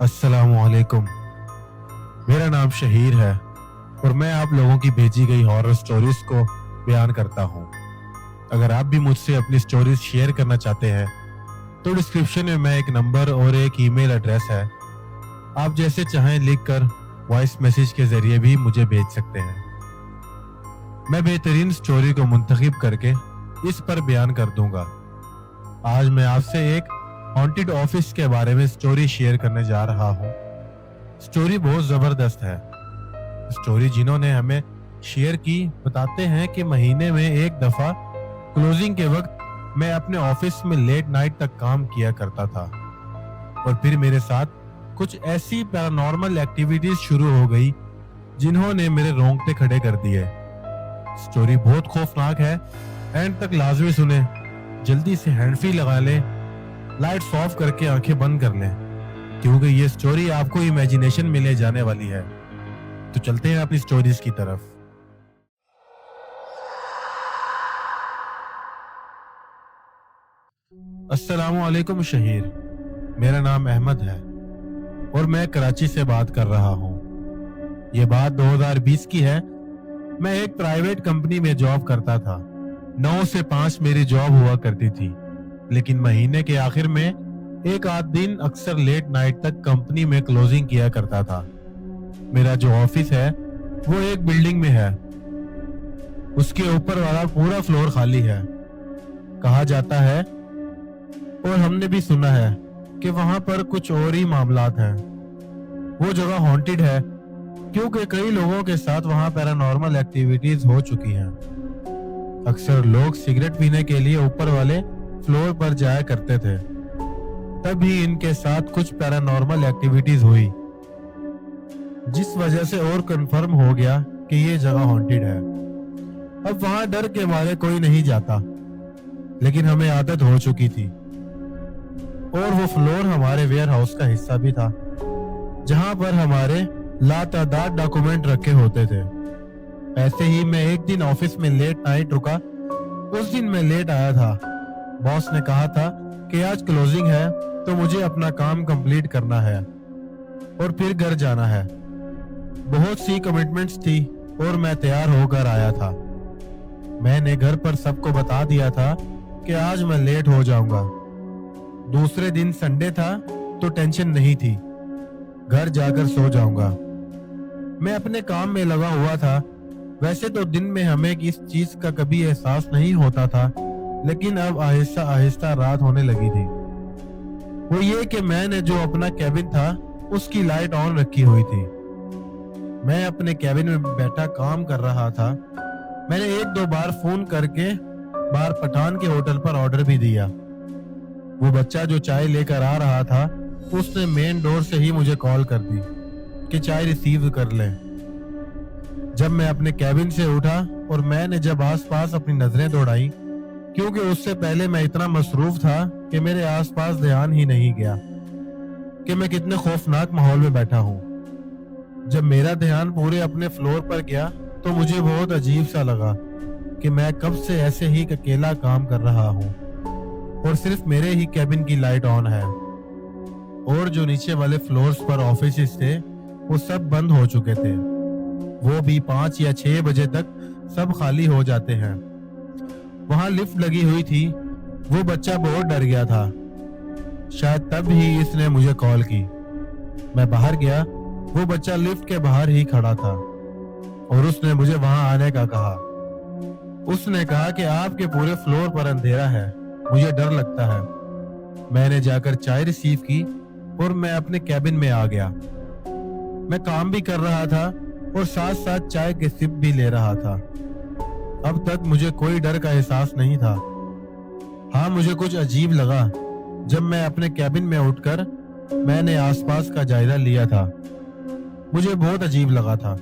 अस्सलामुअलैकुम। मेरा नाम शहीर है और मैं आप लोगों की भेजी गई हॉरर स्टोरीज को बयान करता हूँ। अगर आप भी मुझसे अपनी स्टोरीज शेयर करना चाहते हैं तो डिस्क्रिप्शन में मैं एक नंबर और एक ईमेल एड्रेस है, आप जैसे चाहें लिखकर वॉइस मैसेज के जरिए भी मुझे भेज सकते हैं। मैं बेहतरीन स्टोरी को मुंतखब करके इस पर बयान कर दूंगा। आज मैं आपसे एक हॉन्टेड ऑफिस के बारे में स्टोरी शेयर करने जा रहा हूँ। स्टोरी बहुत जबरदस्त है। स्टोरी जिन्होंने हमें शेयर की बताते हैं कि महीने में एक दफा क्लोजिंग के वक्त मैं अपने ऑफिस में लेट नाइट तक काम किया करता था और फिर मेरे साथ कुछ ऐसी पैरानॉर्मल एक्टिविटीज शुरू हो गई जिन्होंने मेरे रोंगटे खड़े कर दिए। स्टोरी बहुत खौफनाक है, एंड तक लाजमी सुने। जल्दी से हैंड फ्री लगा लें, लाइट्स ऑफ करके आंखें बंद कर लें, क्योंकि ये स्टोरी आपको इमेजिनेशन में ले जाने वाली है। तो चलते हैं अपनी स्टोरीज की तरफ। अस्सलामुअलैकुम शहीर, मेरा नाम अहमद है और मैं कराची से बात कर रहा हूँ। ये बात 2020 की है। मैं एक प्राइवेट कंपनी में जॉब करता था। 9 से 5 मेरी जॉब हुआ करती थी, लेकिन महीने के आखिर में एक आध दिन अक्सर लेट नाइट तक कंपनी में क्लोजिंग किया करता था। मेरा जो ऑफिस है वो एक बिल्डिंग में है। उसके ऊपर वाला पूरा फ्लोर खाली है। कहा जाता है और हमने भी सुना है कि वहां पर कुछ और ही मामलात हैं। वो जगह हॉन्टेड है क्योंकि कई लोगों के साथ वहां पैरानॉर्मल एक्टिविटीज हो चुकी हैं। अक्सर लोग सिगरेट पीने के लिए ऊपर वाले फ्लोर पर जाया करते थे, तभी इनके साथ कुछ पैरानॉर्मल एक्टिविटीज हुई, जिस वजह से और कंफर्म हो गया कि ये जगह हॉन्टेड है। अब वहां डर के मारे कोई नहीं जाता, लेकिन हमें आदत हो चुकी थी। और वो फ्लोर हमारे वेयर हाउस का हिस्सा भी था, जहां पर हमारे लातादाद डॉक्यूमेंट रखे होते थे। ऐसे ही मैं एक दिन ऑफिस में लेट नाइट रुका। उस दिन मैं लेट आया था। बॉस ने कहा था कि आज क्लोजिंग है तो मुझे अपना काम कंप्लीट करना है और फिर घर जाना है। बहुत सी कमिटमेंट्स थी और मैं तैयार होकर आया था। मैंने घर पर सबको बता दिया था कि आज मैं लेट हो जाऊंगा। दूसरे दिन संडे था तो टेंशन नहीं थी, घर जाकर सो जाऊंगा। मैं अपने काम में लगा हुआ था। वैसे तो दिन में हमें इस चीज का कभी एहसास नहीं होता था, लेकिन अब आहिस्ता आहिस्ता रात होने लगी थी। वो ये कि मैंने जो अपना कैबिन था उसकी लाइट ऑन रखी हुई थी। मैं अपने कैबिन में बैठा काम कर रहा था। मैंने 1-2 बार फोन करके बाहर पठान के होटल पर ऑर्डर भी दिया। वो बच्चा जो चाय लेकर आ रहा था उसने मेन डोर से ही मुझे कॉल कर दी कि चाय रिसीव कर ले। जब मैं अपने कैबिन से उठा और मैंने जब आसपास अपनी नजरें दौड़ाई, क्योंकि उससे पहले मैं इतना मसरूफ था कि मेरे आसपास ध्यान ही नहीं गया कि मैं कितने खौफनाक माहौल में बैठा हूँ। जब मेरा ध्यान पूरे अपने फ्लोर पर गया तो मुझे बहुत अजीब सा लगा कि मैं कब से ऐसे ही अकेला काम कर रहा हूँ और सिर्फ मेरे ही कैबिन की लाइट ऑन है, और जो नीचे वाले फ्लोर्स पर ऑफिसेस थे वो सब बंद हो चुके थे। वो भी 5 या 6 बजे तक सब खाली हो जाते हैं। वहां लिफ्ट लगी हुई थी। वो बच्चा बहुत डर गया था। शायद तब ही इसने मुझे कॉल की। मैं बाहर गया। वो बच्चा लिफ्ट के बाहर ही खड़ा था और उसने मुझे वहां आने का कहा। उसने कहा कि आपके पूरे फ्लोर पर अंधेरा है, मुझे डर लगता है। मैंने जाकर चाय रिसीव की और मैं अपने कैबिन में आ गया। मैं काम भी कर रहा था और साथ साथ चाय के सिप भी ले रहा था। अब तक मुझे कोई डर का एहसास नहीं था। हाँ, मुझे कुछ अजीब लगा जब मैं अपने कैबिन में उठकर मैंने आसपास का जायजा लिया था। मुझे बहुत अजीब लगा था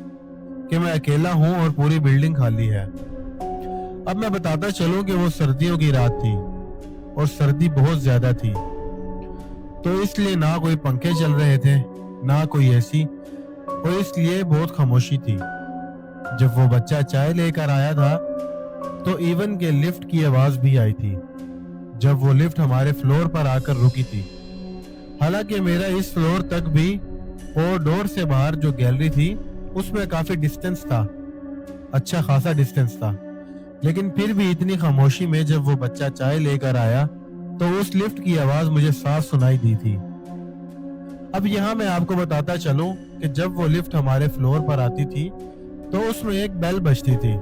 कि मैं अकेला हूँ और पूरी बिल्डिंग खाली है। अब मैं बताता चलूं कि वो सर्दियों की रात थी और सर्दी बहुत ज्यादा थी, तो इसलिए ना कोई पंखे चल रहे थे ना कोई एसी, और इसलिए बहुत खामोशी थी। जब वो बच्चा चाय लेकर आया था तो इवन के लिफ्ट की आवाज भी आई थी। जब वो लिफ्ट हमारे फ्लोर पर आकर रुकी थी हालांकि मेरा इस फ्लोर तक भी और डोर से बाहर जो गैलरी थी उसमें काफी डिस्टेंस था, अच्छा खासा डिस्टेंस था। लेकिन फिर भी इतनी खामोशी में जब वो बच्चा चाय लेकर आया तो उस लिफ्ट की आवाज मुझे साफ सुनाई दी थी। अब यहाँ मैं आपको बताता चलूं कि जब वो लिफ्ट हमारे फ्लोर पर आती थी तो उसमें एक बेल बजती थी।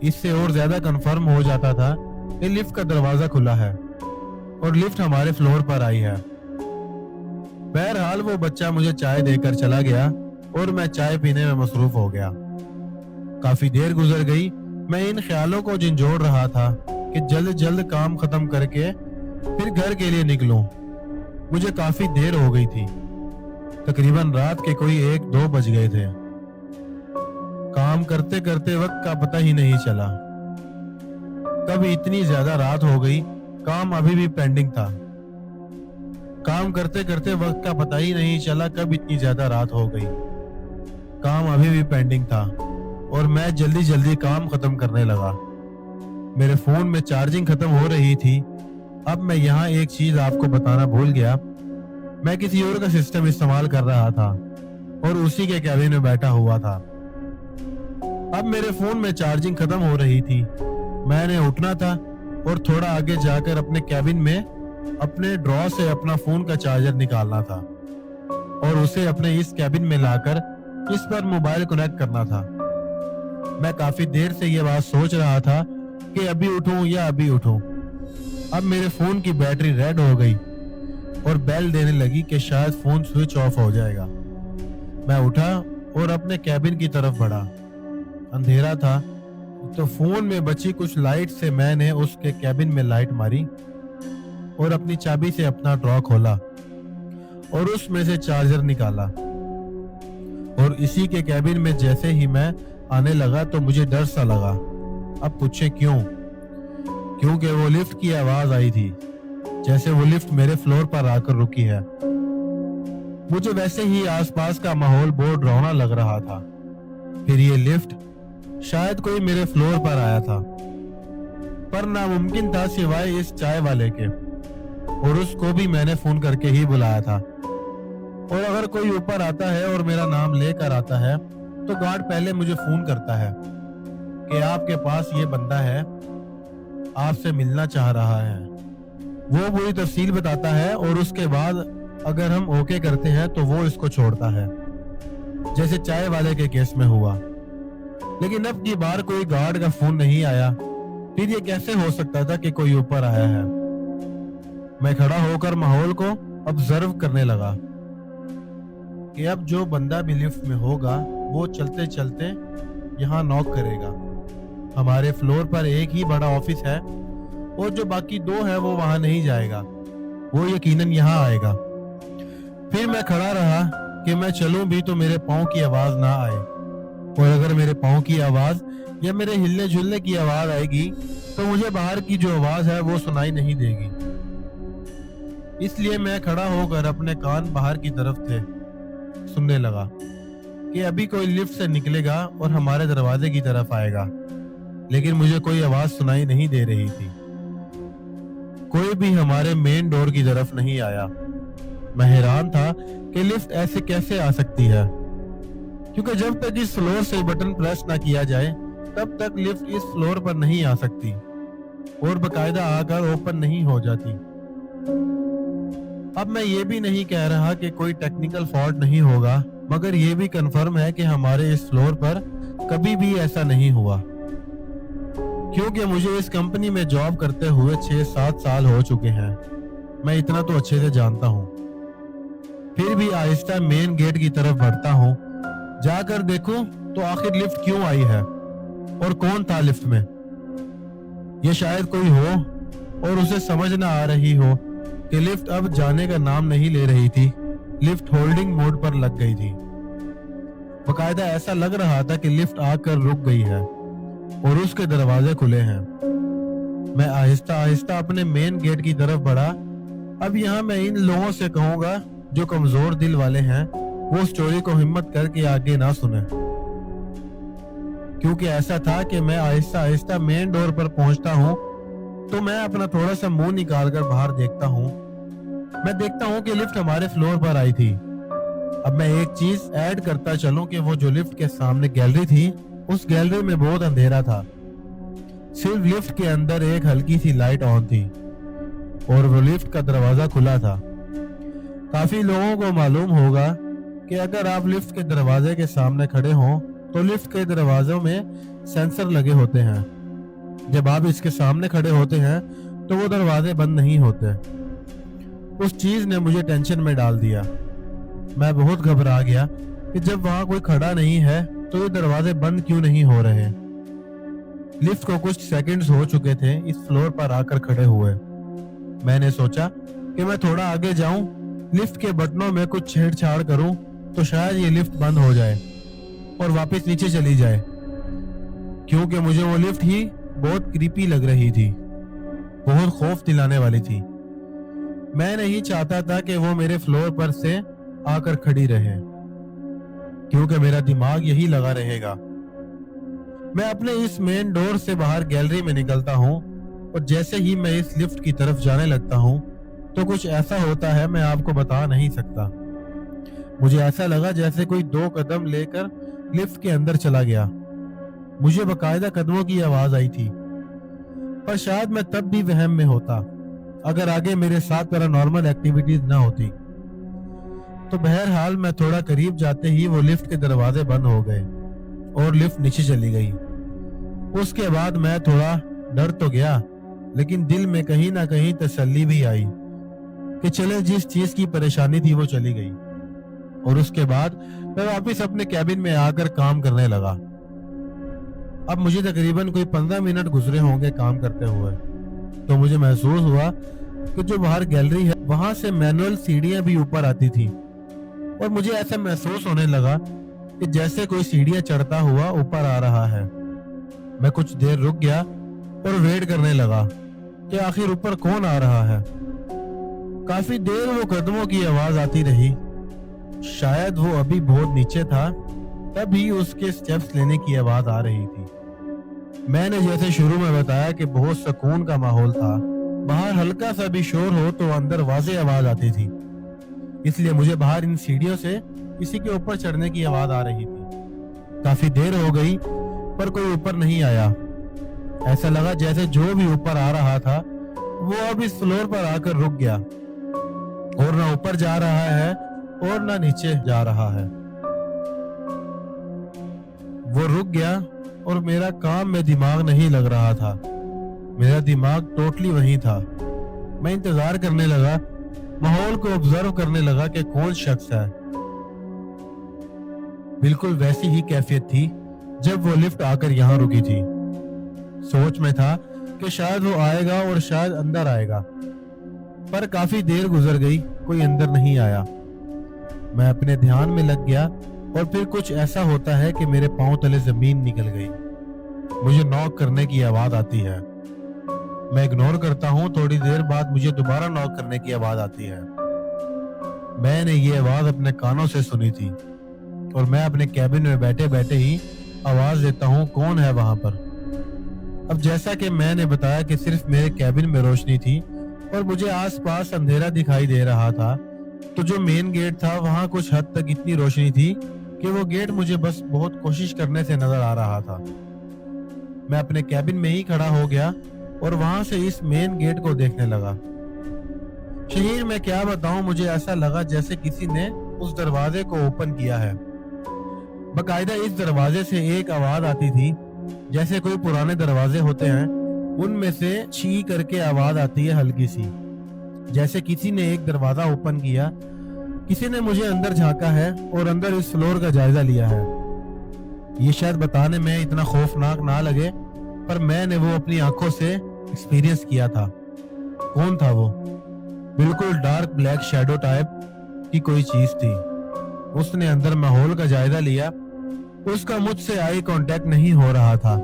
इससे और ज्यादा कंफर्म हो जाता था कि लिफ्ट का दरवाजा खुला है और लिफ्ट हमारे फ्लोर पर आई है। बहरहाल वो बच्चा मुझे चाय देकर चला गया और मैं चाय पीने में मसरूफ हो गया। काफी देर गुजर गई। मैं इन ख्यालों को झंझोड़ रहा था कि जल्द जल्द काम खत्म करके फिर घर के लिए निकलूं। मुझे काफी देर हो गई थी, तकरीबन रात के कोई 1-2 बज गए थे। काम करते करते वक्त का पता ही नहीं चला। कब इतनी ज्यादा रात हो गई, काम अभी भी पेंडिंग था। काम करते करते वक्त का पता ही नहीं चला कब इतनी ज्यादा रात हो गई। काम अभी भी पेंडिंग था और मैं जल्दी जल्दी काम खत्म करने लगा। मेरे फोन में चार्जिंग खत्म हो रही थी। अब मैं यहाँ एक चीज आपको बताना भूल गया। मैं किसी और का सिस्टम इस्तेमाल कर रहा था और उसी के कैबिन में बैठा हुआ था। अब मेरे फोन में चार्जिंग खत्म हो रही थी। मैंने उठना था और थोड़ा आगे जाकर अपने कैबिन में अपने ड्रॉ से अपना फोन का चार्जर निकालना था और उसे अपने इस कैबिन में लाकर इस पर मोबाइल कनेक्ट करना था। मैं काफी देर से ये बात सोच रहा था कि अभी उठूं या अभी उठूं। अब मेरे फोन की बैटरी रेड हो गई और बेल देने लगी कि शायद फोन स्विच ऑफ हो जाएगा। मैं उठा और अपने कैबिन की तरफ बढ़ा। अंधेरा था तो फोन में बची कुछ लाइट से मैंने उसके कैबिन में लाइट मारी और अपनी चाबी से अपना ड्रॉ खोला और उसमें से चार्जर निकाला। और इसी के कैबिन में जैसे ही मैं आने लगा तो मुझे डर सा लगा। अब पूछे क्यों? क्योंकि वो लिफ्ट की आवाज आई थी, जैसे वो लिफ्ट मेरे फ्लोर पर आकर रुकी है। मुझे वैसे ही आसपास का माहौल बहुत डरावना लग रहा था। फिर ये लिफ्ट शायद कोई मेरे फ्लोर पर आया था, पर नामुमकिन था सिवाय इस चाय वाले के, और उसको भी मैंने फोन करके ही बुलाया था। और अगर कोई ऊपर आता है और मेरा नाम लेकर आता है तो गार्ड पहले मुझे फोन करता है कि आपके पास ये बंदा है, आपसे मिलना चाह रहा है। वो पूरी तफसील बताता है और उसके बाद अगर हम ओके करते हैं तो वो इसको छोड़ता है, जैसे चाय वाले के केस में हुआ। लेकिन अब की बार कोई गार्ड का फोन नहीं आया। फिर ये कैसे हो सकता था कि कोई ऊपर आया है? मैं खड़ा होकर माहौल को ऑब्जर्व करने लगा कि अब जो बंदा भी लिफ्ट में होगा वो चलते चलते यहाँ नॉक करेगा। हमारे फ्लोर पर एक ही बड़ा ऑफिस है और जो बाकी 2 है वो वहां नहीं जाएगा, वो यकीनन यहाँ आएगा। फिर मैं खड़ा रहा कि मैं चलूं भी तो मेरे पाँव की आवाज ना आए, और अगर मेरे पाँव की आवाज या मेरे हिलने झुलने की आवाज आएगी तो मुझे बाहर की जो आवाज है वो सुनाई नहीं देगी। इसलिए मैं खड़ा होकर अपने कान बाहर की तरफ थे, सुनने लगा कि अभी कोई लिफ्ट से निकलेगा और हमारे दरवाजे की तरफ आएगा। लेकिन मुझे कोई आवाज सुनाई नहीं दे रही थी। कोई भी हमारे मेन डोर की तरफ नहीं आया। मैं हैरान था कि लिफ्ट ऐसे कैसे आ सकती है, क्योंकि जब तक इस फ्लोर से बटन प्रेस ना किया जाए तब तक लिफ्ट इस फ्लोर पर नहीं आ सकती और बकायदा आकर ओपन नहीं हो जाती। अब मैं ये भी नहीं कह रहा कि कोई टेक्निकल फॉल्ट नहीं होगा, मगर ये भी कंफर्म है कि हमारे इस फ्लोर पर कभी भी ऐसा नहीं हुआ, क्योंकि मुझे इस कंपनी में जॉब करते हुए 6-7 साल हो चुके हैं। मैं इतना तो अच्छे से जानता हूँ। फिर भी आहिस्ता मेन गेट की तरफ बढ़ता हूँ। जाकर देखूं तो आखिर लिफ्ट क्यों आई है और कौन था लिफ्ट में। ये शायद कोई हो और उसे समझ ना आ रही हो कि लिफ्ट अब जाने का नाम नहीं ले रही थी। लिफ्ट होल्डिंग मोड पर लग गई थी। बकायदा ऐसा लग रहा था कि लिफ्ट आकर रुक गई है और उसके दरवाजे खुले हैं। मैं आहिस्ता आहिस्ता अपने मेन गेट की तरफ बढ़ा। अब यहाँ मैं इन लोगों से कहूंगा जो कमजोर दिल वाले हैं वो स्टोरी को हिम्मत करके आगे ना सुने, क्योंकि ऐसा था कि मैं आहिस्ता आहिस्ता मेन डोर पर पहुंचता हूँ तो मैं अपना थोड़ा सा मुंह निकाल कर बाहर देखता हूँ मैं देखता हूँ कि लिफ्ट हमारे फ्लोर पर आई थी। अब मैं एक चीज ऐड करता चलूं कि वो जो लिफ्ट के सामने गैलरी थी, उस गैलरी में बहुत अंधेरा था। सिर्फ लिफ्ट के अंदर एक हल्की सी लाइट ऑन थी और वो लिफ्ट का दरवाजा खुला था। काफी लोगों को मालूम होगा कि अगर आप लिफ्ट के दरवाजे के सामने खड़े हों तो लिफ्ट के दरवाजों में सेंसर लगे होते हैं। जब आप इसके सामने खड़े होते हैं तो वो दरवाजे बंद नहीं होते। उस चीज ने मुझे टेंशन में डाल दिया। मैं बहुत घबरा गया कि जब वहां कोई खड़ा नहीं है तो ये दरवाजे बंद क्यों नहीं हो रहे। लिफ्ट को कुछ सेकंड्स हो चुके थे इस फ्लोर पर आकर खड़े हुए। मैंने सोचा कि मैं थोड़ा आगे जाऊं, लिफ्ट के बटनों में कुछ छेड़छाड़ करूं तो शायद ये लिफ्ट बंद हो जाए और वापस नीचे चली जाए, क्योंकि मुझे वो लिफ्ट ही बहुत क्रीपी लग रही थी, बहुत खौफ दिलाने वाली थी। मैं नहीं चाहता था कि वो मेरे फ्लोर पर से आकर खड़ी रहे, क्योंकि मेरा दिमाग यही लगा रहेगा। मैं अपने इस मेन डोर से बाहर गैलरी में निकलता हूँ और जैसे ही मैं इस लिफ्ट की तरफ जाने लगता हूँ तो कुछ ऐसा होता है मैं आपको बता नहीं सकता। मुझे ऐसा लगा जैसे कोई 2 कदम लेकर लिफ्ट के अंदर चला गया। मुझे बकायदा कदमों की आवाज आई थी, पर शायद मैं तब भी वहम में होता अगर आगे मेरे साथ पैरानॉर्मल एक्टिविटीज ना होती। तो बहरहाल मैं थोड़ा करीब जाते ही वो लिफ्ट के दरवाजे बंद हो गए और लिफ्ट नीचे चली गई। उसके बाद मैं थोड़ा डर तो गया, लेकिन दिल में कहीं ना कहीं तसल्ली भी आई कि चले जिस चीज की परेशानी थी वो चली गई। और उसके बाद मैं वापस अपने कैबिन में आकर काम करने लगा। अब मुझे तकरीबन कोई 15 मिनट गुजरे होंगे काम करते हुए, तो मुझे महसूस हुआ कि जो बाहर गैलरी है वहां से मैनुअल सीढ़ियां भी ऊपर आती थी और मुझे ऐसा महसूस होने लगा कि जैसे कोई सीढ़ियां चढ़ता हुआ ऊपर आ रहा है। मैं कुछ देर रुक गया और वेट करने लगा कि आखिर ऊपर कौन आ रहा है। काफी देर वो कदमों की आवाज आती रही। शायद वो अभी बहुत नीचे था, तभी उसके स्टेप्स लेने की आवाज आ रही थी। मैंने जैसे शुरू में बताया कि बहुत सुकून का माहौल था, बाहर हल्का सा भी शोर हो तो अंदर वाज़ेह आवाज आती थी, इसलिए मुझे बाहर इन सीढ़ियों से किसी के ऊपर चढ़ने की आवाज आ रही थी। काफी देर हो गई पर कोई ऊपर नहीं आया। ऐसा लगा जैसे जो भी ऊपर आ रहा था वो अब इस फ्लोर पर आकर रुक गया और ना ऊपर जा रहा है और ना नीचे जा रहा है। वो रुक गया और मेरा काम में दिमाग नहीं लग रहा था। मेरा दिमाग टोटली वहीं था। मैं इंतजार करने लगा, माहौल को ऑब्जर्व करने लगा कि कौन शख्स है। बिल्कुल वैसी ही कैफियत थी जब वो लिफ्ट आकर यहाँ रुकी थी। सोच में था कि शायद वो आएगा और शायद अंदर आएगा, पर काफी देर गुजर गई, कोई अंदर नहीं आया। मैं अपने ध्यान में लग गया और फिर कुछ ऐसा होता है कि मेरे पांव तले जमीन निकल गई। मुझे नॉक करने की आवाज आती है। मैं इग्नोर करता हूँ। थोड़ी देर बाद मुझे दोबारा नॉक करने की आवाज आती है। मैंने ये आवाज अपने कानों से सुनी थी और मैं अपने कैबिन में बैठे बैठे ही आवाज देता हूँ, कौन है वहां पर। अब जैसा कि मैंने बताया कि सिर्फ मेरे कैबिन में रोशनी थी और मुझे आसपास अंधेरा दिखाई दे रहा था, तो जो मेन गेट था वहां कुछ हद तक इतनी रोशनी थी कि वो गेट मुझे बस बहुत कोशिश करने से नजर आ रहा था। मैं अपने कैबिन में ही खड़ा हो गया और वहां से इस मेन गेट को देखने लगा। शहीर मैं क्या बताऊं, मुझे ऐसा लगा जैसे किसी ने उस दरवाजे को ओपन किया है। बकायदा इस दरवाजे से एक आवाज आती थी, जैसे कोई पुराने दरवाजे होते हैं उनमें से छी करके आवाज आती है हल्की सी, जैसे किसी ने एक दरवाजा ओपन किया। किसी ने मुझे अंदर झांका है और अंदर इस फ्लोर का जायजा लिया है। ये शायद बताने में इतना खौफनाक ना लगे, पर मैंने वो अपनी आंखों से एक्सपीरियंस किया था। कौन था वो? बिल्कुल डार्क ब्लैक शैडो टाइप की कोई चीज थी। उसने अंदर माहौल का जायजा लिया। उसका मुझसे आई कांटेक्ट नहीं हो रहा था,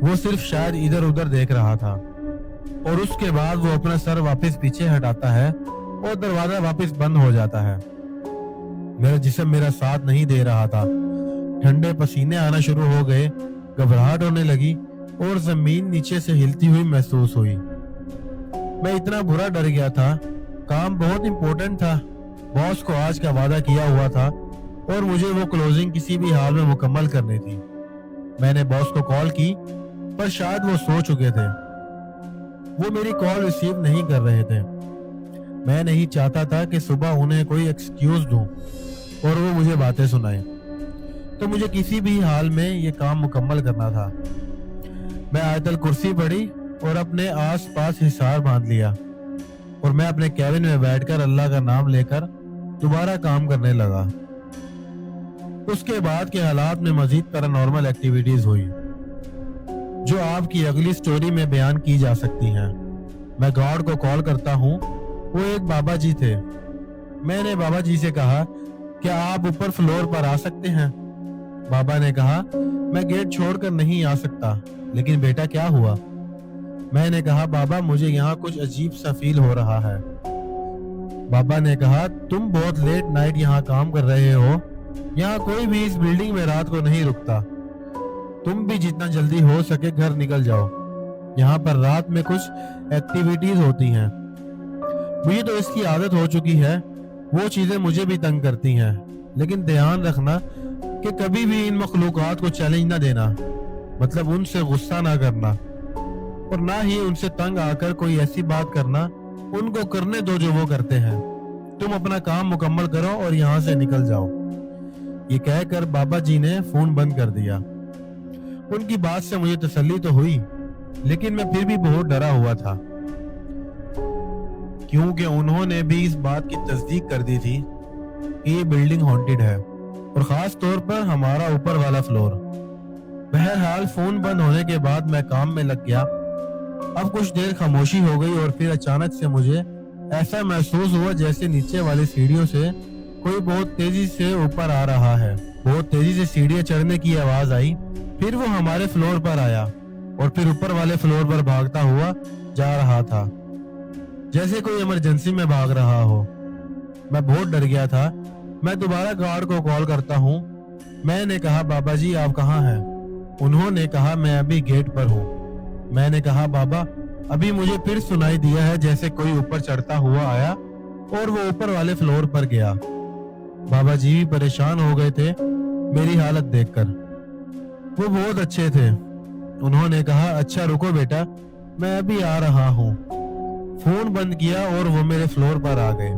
वो सिर्फ शायद इधर उधर देख रहा था और उसके बाद वो अपना सर वापस पीछे हटाता है और दरवाजा वापस बंद हो जाता है। मेरा जिस्म मेरा साथ नहीं दे रहा था। ठंडे पसीने आना शुरू हो गए, घबराहट होने लगी और जमीन नीचे से हिलती हुई महसूस हुई। मैं इतना बुरा डर गया था। काम बहुत इम्पोर्टेंट था, बॉस को आज का वादा किया हुआ था और मुझे वो क्लोजिंग किसी भी हाल में मुकम्मल करनी थी। मैंने बॉस को कॉल की, पर शायद वो सो चुके थे। वो मेरी कॉल रिसीव नहीं कर रहे थे। मैं नहीं चाहता था कि सुबह उन्हें कोई एक्सक्यूज दूं और वो मुझे बातें सुनाएं, तो मुझे किसी भी हाल में ये काम मुकम्मल करना था। मैं आयतल कुर्सी पढ़ी और अपने आस पास हिसार बांध लिया और मैं अपने कैबिन में बैठकर अल्लाह का नाम लेकर दोबारा काम करने लगा। उसके बाद के हालात में मजीद पैरानॉर्मल एक्टिविटीज हुई जो आपकी अगली स्टोरी में बयान की जा सकती हैं। मैं गॉड को कॉल करता हूँ। वो एक बाबा जी थे। मैंने बाबा जी से कहा, क्या आप ऊपर फ्लोर पर आ सकते हैं? बाबा ने कहा, मैं गेट छोड़कर नहीं आ सकता। लेकिन बेटा क्या हुआ? मैंने कहा, बाबा मुझे यहाँ कुछ अजीब सा फील हो रहा है। बाबा ने कहा, तुम बहुत लेट नाइट यहाँ काम कर रहे हो। यहाँ कोई भी इस बिल्डिंग में रात को नहीं रुकता। तुम भी जितना जल्दी हो सके घर निकल जाओ। यहाँ पर रात में कुछ एक्टिविटीज होती हैं। मुझे तो इसकी आदत हो चुकी है। वो चीजें मुझे भी तंग करती हैं। लेकिन ध्यान रखना कि कभी भी इन मखलूकात को चैलेंज ना देना, मतलब उनसे गुस्सा ना करना और ना ही उनसे तंग आकर कोई ऐसी बात करना। उनको करने दो जो वो करते हैं। तुम अपना काम मुकम्मल करो और यहाँ से निकल जाओ। ये कहकर बाबा जी ने फोन बंद कर दिया। उनकी बात से मुझे तसल्ली तो हुई, लेकिन मैं फिर भी बहुत डरा हुआ था, क्योंकि उन्होंने भी इस बात की तस्दीक कर दी थी कि ये बिल्डिंग हॉन्टेड है और खास तौर पर हमारा ऊपर वाला फ्लोर। बहरहाल फोन बंद होने के बाद मैं काम में लग गया। अब कुछ देर खामोशी हो गई और फिर अचानक से मुझे ऐसा महसूस हुआ जैसे नीचे वाली सीढ़ियों से कोई बहुत तेजी से ऊपर आ रहा है। बहुत तेजी से सीढ़ियां चढ़ने की आवाज आई। फिर वो हमारे फ्लोर पर आया और फिर ऊपर वाले फ्लोर पर भागता हुआ जा रहा था, जैसे कोई इमरजेंसी में भाग रहा हो। मैं बहुत डर गया था। मैं दोबारा गार्ड को कॉल करता हूँ। मैंने कहा, बाबा जी आप कहाँ हैं? उन्होंने कहा, मैं अभी गेट पर हूँ। मैंने कहा, बाबा अभी मुझे फिर सुनाई दिया है जैसे कोई ऊपर चढ़ता हुआ आया और वो ऊपर वाले फ्लोर पर गया। बाबा जी भी परेशान हो गए थे मेरी हालत देखकर। वो बहुत अच्छे थे। उन्होंने कहा, अच्छा रुको बेटा, मैं अभी आ रहा हूँ। फोन बंद किया और वो मेरे फ्लोर पर आ गए।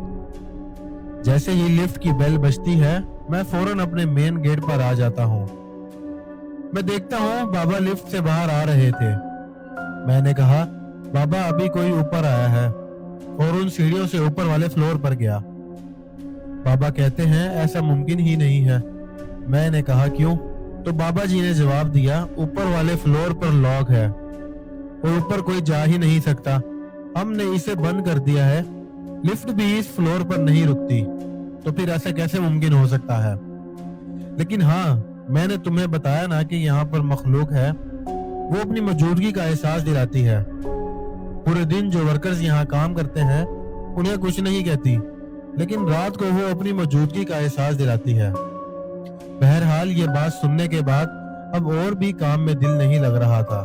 जैसे ही लिफ्ट की बेल बजती है, मैं फौरन अपने मेन गेट पर आ जाता हूँ। मैं देखता हूँ बाबा लिफ्ट से बाहर आ रहे थे। मैंने कहा, बाबा अभी कोई ऊपर आया है और उन सीढ़ियों से ऊपर वाले फ्लोर पर गया। बाबा कहते हैं, ऐसा मुमकिन ही नहीं है। मैंने कहा, क्यों? तो बाबा जी ने जवाब दिया, ऊपर वाले फ्लोर पर लॉक है और ऊपर कोई जा ही नहीं सकता। हमने इसे बंद कर दिया है। लिफ्ट भी इस फ्लोर पर नहीं रुकती, तो फिर ऐसा कैसे मुमकिन हो सकता है? लेकिन हाँ, मैंने तुम्हें बताया ना कि यहाँ पर मखलूक है। वो अपनी मौजूदगी का एहसास दिलाती है। पूरे दिन जो वर्कर्स यहाँ काम करते हैं उन्हें कुछ नहीं कहती, लेकिन रात को वो अपनी मौजूदगी का एहसास दिलाती है। बहरहाल ये बात सुनने के बाद अब और भी काम में दिल नहीं लग रहा था।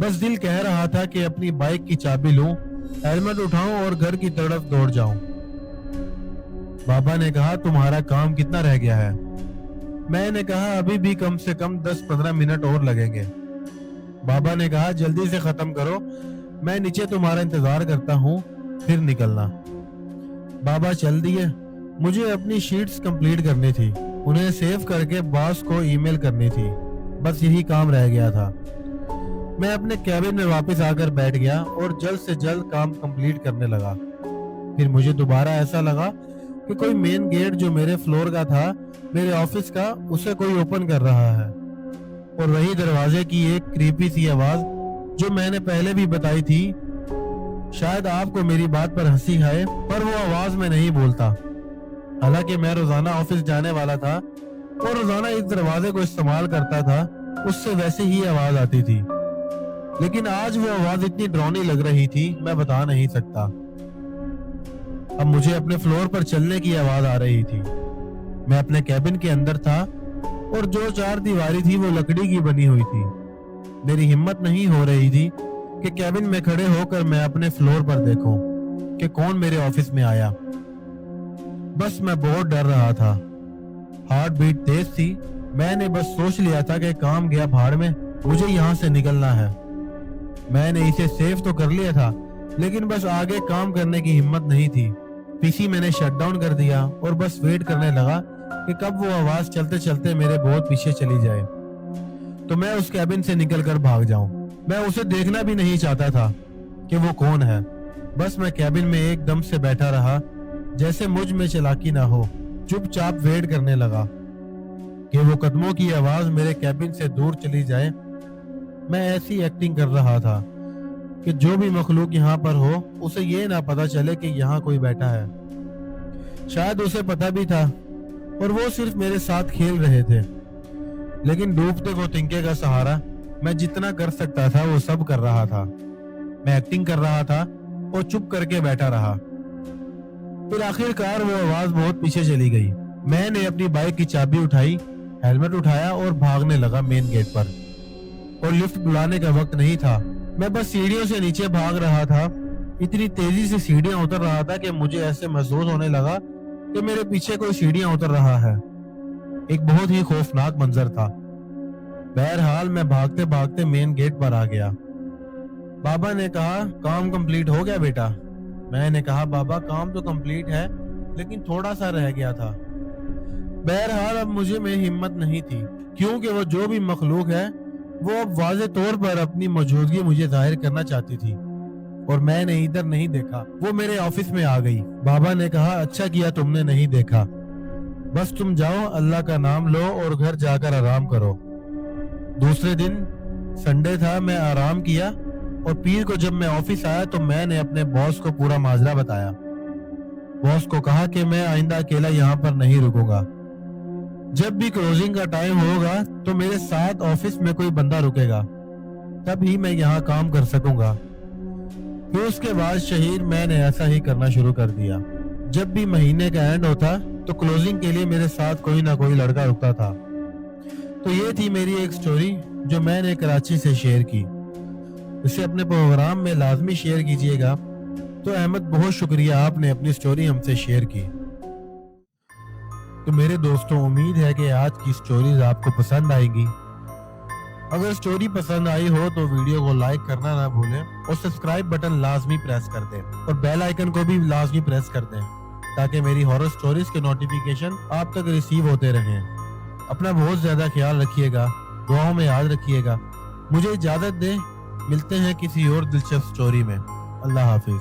बस दिल कह रहा था कि अपनी बाइक की चाबी लूं, हेलमेट उठाऊं और घर की तरफ दौड़ जाऊं। बाबा ने कहा, तुम्हारा काम कितना रह गया है? मैंने कहा, अभी भी कम से कम 10-15 मिनट और लगेंगे। बाबा ने कहा, जल्दी से खत्म करो, मैं नीचे तुम्हारा इंतजार करता हूँ, फिर निकलना। बाबा चल दिए। मुझे अपनी शीट्स कंप्लीट करनी थी, उन्हें सेव करके बॉस को ईमेल करनी थी। बस यही काम रह गया था। मैं अपने कैबिन में वापस आकर बैठ गया और जल्द से जल्द काम कंप्लीट करने लगा। फिर मुझे दोबारा ऐसा लगा कि कोई मेन गेट जो मेरे फ्लोर का था, मेरे ऑफिस का, उसे कोई ओपन कर रहा है। और वही दरवाजे की एक क्रीपी सी आवाज जो मैंने पहले भी बताई थी। शायद आपको मेरी बात पर हंसी आए, पर वो आवाज में नहीं बोलता। हालांकि मैं रोजाना ऑफिस जाने वाला था और रोजाना इस दरवाजे को इस्तेमाल करता था, उससे वैसे ही आवाज आती थी। लेकिन आज वो आवाज इतनी डरावनी लग रही थी, मैं बता नहीं सकता। अब मुझे अपने फ्लोर पर चलने की आवाज आ रही थी। मैं अपने कैबिन के अंदर था और जो चार दीवारी थी वो लकड़ी की बनी हुई थी। मेरी हिम्मत नहीं हो रही थी कि कैबिन में खड़े होकर मैं अपने फ्लोर पर देखूं कि कौन मेरे ऑफिस में आया। बस मैं बहुत डर रहा था, हार्ट बीट तेज थी। मैंने बस सोच लिया था कि काम गया भाड़ में, मुझे यहाँ से निकलना है। मैंने इसे सेव तो कर लिया था, लेकिन बस आगे काम करने की हिम्मत नहीं थी। पीसी मैंने शट डाउन कर दिया और बस वेट करने लगा कि कब वो आवाज चलते चलते मेरे बहुत पीछे चली जाए तो मैं उस कैबिन से निकलकर भाग जाऊं। मैं उसे देखना भी नहीं चाहता था कि वो कौन है। बस मैं कैबिन में एकदम से बैठा रहा, जैसे मुझ में चालाकी ना हो। चुपचाप वेट करने लगा कि वो कदमों की आवाज मेरे कैबिन से दूर चली जाए। मैं ऐसी एक्टिंग कर रहा था कि जो भी मखलूक यहाँ पर हो उसे ये ना पता चले कि यहाँ कोई बैठा है। शायद उसे पता भी था और वो सिर्फ मेरे साथ खेल रहे थे। लेकिन डूबते को तिनके का सहारा, मैं जितना कर सकता था वो सब कर रहा था। मैं एक्टिंग कर रहा था और चुप करके बैठा रहा। फिर आखिरकार वो आवाज बहुत पीछे चली गई। मैंने अपनी बाइक की चाबी उठाई, हेलमेट उठाया और भागने लगा मेन गेट पर। और लिफ्ट बुलाने का वक्त नहीं था। मैं बस सीढ़ियों से नीचे भाग रहा था। इतनी तेजी से सीढ़ियां उतर रहा था कि मुझे ऐसे महसूस होने लगा कि मेरे पीछे कोई सीढ़ियां उतर रहा है। एक बहुत ही खौफनाक मंजर था। बहरहाल मैं भागते भागते मेन गेट पर आ गया। बाबा ने कहा, काम कंप्लीट हो गया बेटा? मैंने कहा, बाबा काम तो कंप्लीट है, लेकिन थोड़ा सा रह गया था। बहरहाल अब मुझे में हिम्मत नहीं थी, क्योंकि वो जो भी मखलूक है वो अब वाज़े तौर पर अपनी मौजूदगी मुझे जाहिर करना चाहती थी। और मैंने इधर नहीं देखा, वो मेरे ऑफिस में आ गई। बाबा ने कहा, अच्छा किया तुमने नहीं देखा, बस तुम जाओ, अल्लाह का नाम लो और घर जाकर आराम करो। दूसरे दिन संडे था, मैं आराम किया और पीर को जब मैं ऑफिस आया तो मैंने अपने बॉस को पूरा माजरा बताया। बॉस को कहा कि मैं आइंदा अकेला यहाँ पर नहीं रुकूंगा। जब भी क्लोजिंग का टाइम होगा तो मेरे साथ ऑफिस में कोई बंदा रुकेगा, तभी मैं यहाँ काम कर सकूंगा। फिर उसके बाद शहीर मैंने ऐसा ही करना शुरू कर दिया। जब भी महीने का एंड होता तो क्लोजिंग के लिए मेरे साथ कोई ना कोई लड़का रुकता था। तो ये थी मेरी एक स्टोरी जो मैंने कराची से शेयर की। इसे अपने प्रोग्राम में लाजमी शेयर कीजिएगा। तो अहमद, बहुत शुक्रिया, आपने अपनी स्टोरी हमसे शेयर की। तो मेरे दोस्तों, उम्मीद है कि आज की स्टोरीज आपको पसंद आएगी। अगर स्टोरी पसंद आई हो तो वीडियो को लाइक करना ना भूलें और सब्सक्राइब बटन लाजमी प्रेस कर दें और बेल आइकन को भी लाजमी प्रेस कर दें, ताकि मेरी हॉरर स्टोरीज के नोटिफिकेशन आप तक रिसीव होते रहें। अपना बहुत ज्यादा ख्याल रखिएगा, दुआओं में याद रखिएगा। मुझे इजाजत दें, मिलते हैं किसी और दिलचस्प स्टोरी में। अल्लाह हाफिज।